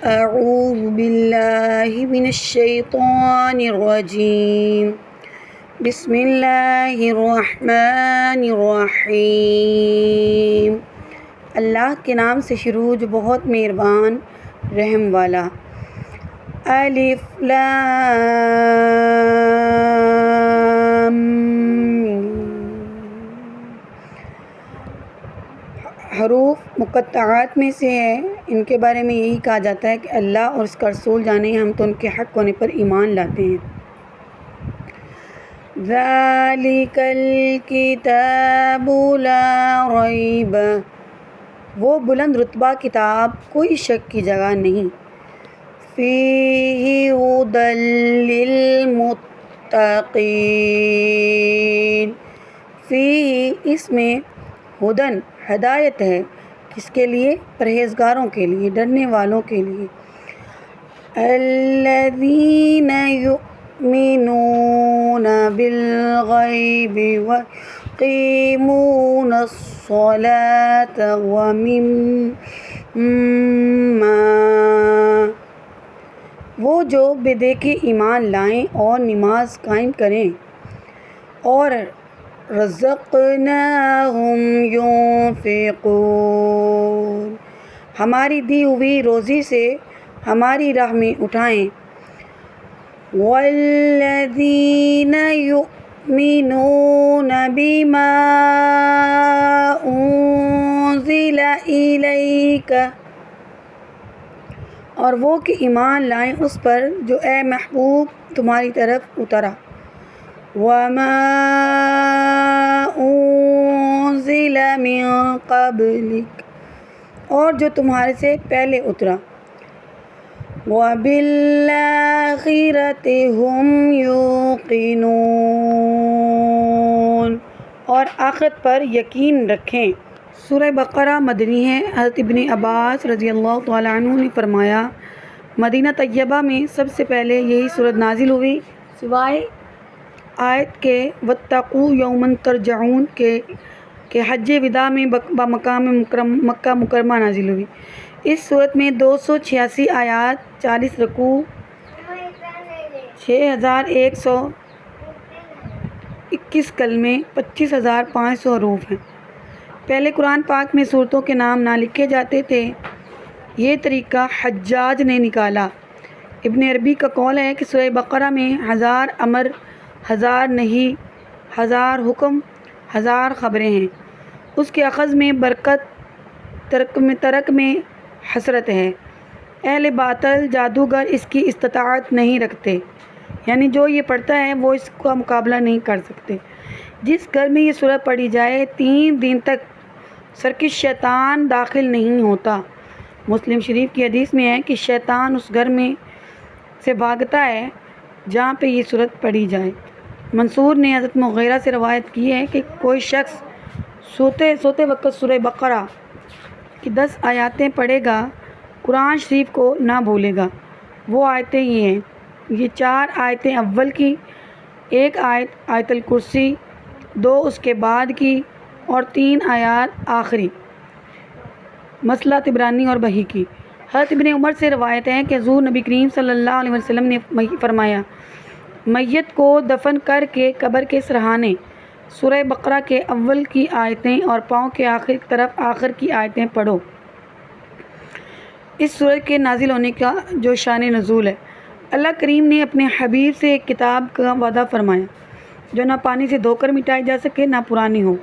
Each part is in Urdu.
اعوذ باللہ من الشیطان الرجیم بسم اللہ الرحمن الرحیم۔ اللہ کے نام سے شروع جو بہت مہربان رحم والا۔ الف لام میم۔ حروف مقطعات میں سے ہے، ان کے بارے میں یہی کہا جاتا ہے کہ اللہ اور اس کا رسول جانے، ہم تو ان کے حق ہونے پر ایمان لاتے ہیں۔ ذالک الکتاب لا ریب، وہ بلند رتبہ کتاب کوئی شک کی جگہ نہیں۔ فیہ ھدی للمتقین، فیہ اس میں ھدی ہدایت ہے، کس کے لیے؟ پرہیزگاروں کے لیے، ڈرنے والوں کے لیے۔ الذین یؤمنون بالغیب ویقیمون الصلاۃ ومما، وہ جو بے دیکھے ایمان لائیں اور نماز قائم کریں، اور رزقناہم ینفقون، ہماری دی ہوئی روزی سے ہماری راہ میں اٹھائیں۔ والذین یؤمنون بما انزل الیک، اور وہ کہ ایمان لائیں اس پر جو اے محبوب تمہاری طرف اترا۔ وما انزل من قبلک، اور جو تمہارے سے پہلے اترا۔ وبالآخرۃ ھم یوقنون، اور آخرت پر یقین رکھیں۔ سورہ بقرہ مدنی ہے۔ حضرت ابن عباس رضی اللہ تعالیٰ عنہ نے فرمایا، مدینہ طیبہ میں سب سے پہلے یہی سورت نازل ہوئی، سوائے آیت کے واتقوا یوما ترجعون کہ حج وداع میں بمقام مکہ مکرمہ نازل ہوئی۔ اس صورت میں 286 آیات، 40 رکوع، 6121 کلمے، 25500 حروف ہیں۔ پہلے قرآن پاک میں صورتوں کے نام نہ لکھے جاتے تھے، یہ طریقہ حجاج نے نکالا۔ ابن عربی کا قول ہے کہ سورہ بقرہ میں 1000 امر، 1000 نہی، 1000 حکم، 1000 خبریں ہیں۔ اس کے اخذ میں برکت، ترک میں حسرت ہے۔ اہل باطل جادوگر اس کی استطاعت نہیں رکھتے، یعنی جو یہ پڑھتا ہے وہ اس کا مقابلہ نہیں کر سکتے۔ جس گھر میں یہ سورت پڑھی جائے 3 دن تک سرکش شیطان داخل نہیں ہوتا۔ مسلم شریف کی حدیث میں ہے کہ شیطان اس گھر میں سے بھاگتا ہے جہاں پہ یہ سورت پڑھی جائے۔ منصور نے حضرت مغیرہ سے روایت کی ہے کہ کوئی شخص سوتے وقت سورہ بقرہ کی 10 آیاتیں پڑھے گا، قرآن شریف کو نہ بھولے گا۔ وہ آیتیں یہ ہیں، یہ 4 آیتیں اول کی، 1 آیت آیت الکرسی، 2 اس کے بعد کی، اور 3 آیات آخری۔ مسئلہ طبرانی اور بہقی۔ حضرت ابن عمر سے روایت ہے کہ حضور نبی کریم صلی اللہ علیہ وسلم نے فرمایا، میت کو دفن کر کے قبر کے سرہانے سورہ بقرہ کے اول کی آیتیں اور پاؤں کے آخر کی طرف آخر کی آیتیں پڑھو۔ اس سورت کے نازل ہونے کا جو شان نزول ہے، اللہ کریم نے اپنے حبیب سے ایک کتاب کا وعدہ فرمایا جو نہ پانی سے دھو کر مٹائی جا سکے نہ پرانی ہو۔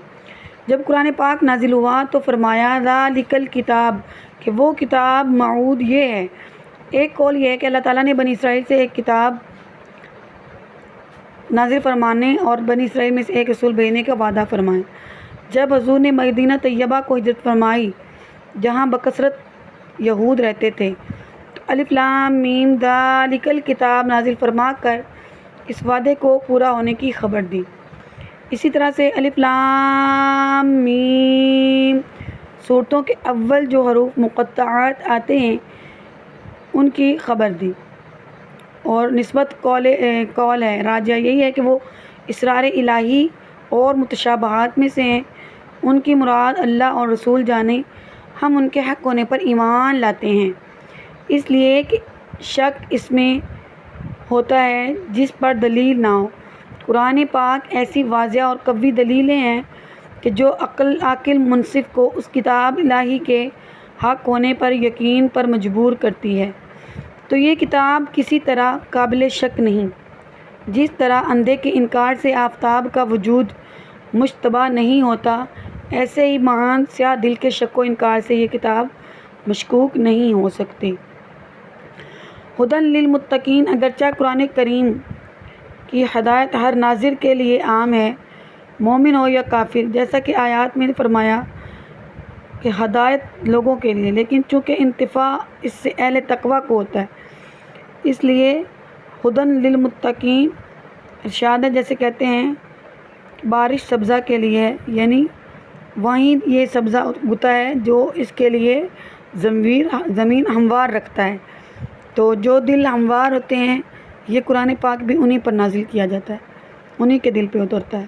جب قرآن پاک نازل ہوا تو فرمایا ذالک الکتاب، کہ وہ کتاب موعود یہ ہے۔ ایک قول یہ ہے کہ اللہ تعالیٰ نے بنی اسرائیل سے ایک کتاب نازل فرمانے اور بنی اسرائیل میں سے ایک رسول بھیجنے کا وعدہ فرمایا۔ جب حضور نے مدینہ طیبہ کو ہجرت فرمائی جہاں بکثرت یہود رہتے تھے تو الف لام میم ذالک الکتاب نازل فرما کر اس وعدے کو پورا ہونے کی خبر دی۔ اسی طرح سے الف لام میم صورتوں کے اول جو حروف مقطعات آتے ہیں ان کی خبر دی، اور نسبت قول ہے راجح یہی ہے کہ وہ اسرار الہی اور متشابہات میں سے ہیں۔ ان کی مراد اللہ اور رسول جانے، ہم ان کے حق ہونے پر ایمان لاتے ہیں۔ اس لیے کہ شک اس میں ہوتا ہے جس پر دلیل نہ ہو۔ قرآن پاک ایسی واضح اور قوی دلیلیں ہیں کہ جو عاقل منصف کو اس کتاب الہی کے حق ہونے پر یقین پر مجبور کرتی ہے۔ تو یہ کتاب کسی طرح قابل شک نہیں۔ جس طرح اندھے کے انکار سے آفتاب کا وجود مشتبہ نہیں ہوتا، ایسے ہی مہان سیاہ دل کے شک و انکار سے یہ کتاب مشکوک نہیں ہو سکتی۔ ہدی للمتقین، اگرچہ قرآن کریم کی ہدایت ہر ناظر کے لیے عام ہے، مومن ہو یا کافر، جیسا کہ آیات میں فرمایا کہ ہدایت لوگوں کے لیے، لیکن چونکہ انتفاع اس سے اہل تقویٰ کو ہوتا ہے، اس لیے ہدی للمتقین ارشاد ہے، جیسے کہتے ہیں بارش سبزہ کے لیے ہے، یعنی وہیں یہ سبزہ اگتا ہے جو اس کے لیے زمین ہموار رکھتا ہے۔ تو جو دل ہموار ہوتے ہیں، یہ قرآن پاک بھی انہی پر نازل کیا جاتا ہے، انہی کے دل پہ اترتا ہے۔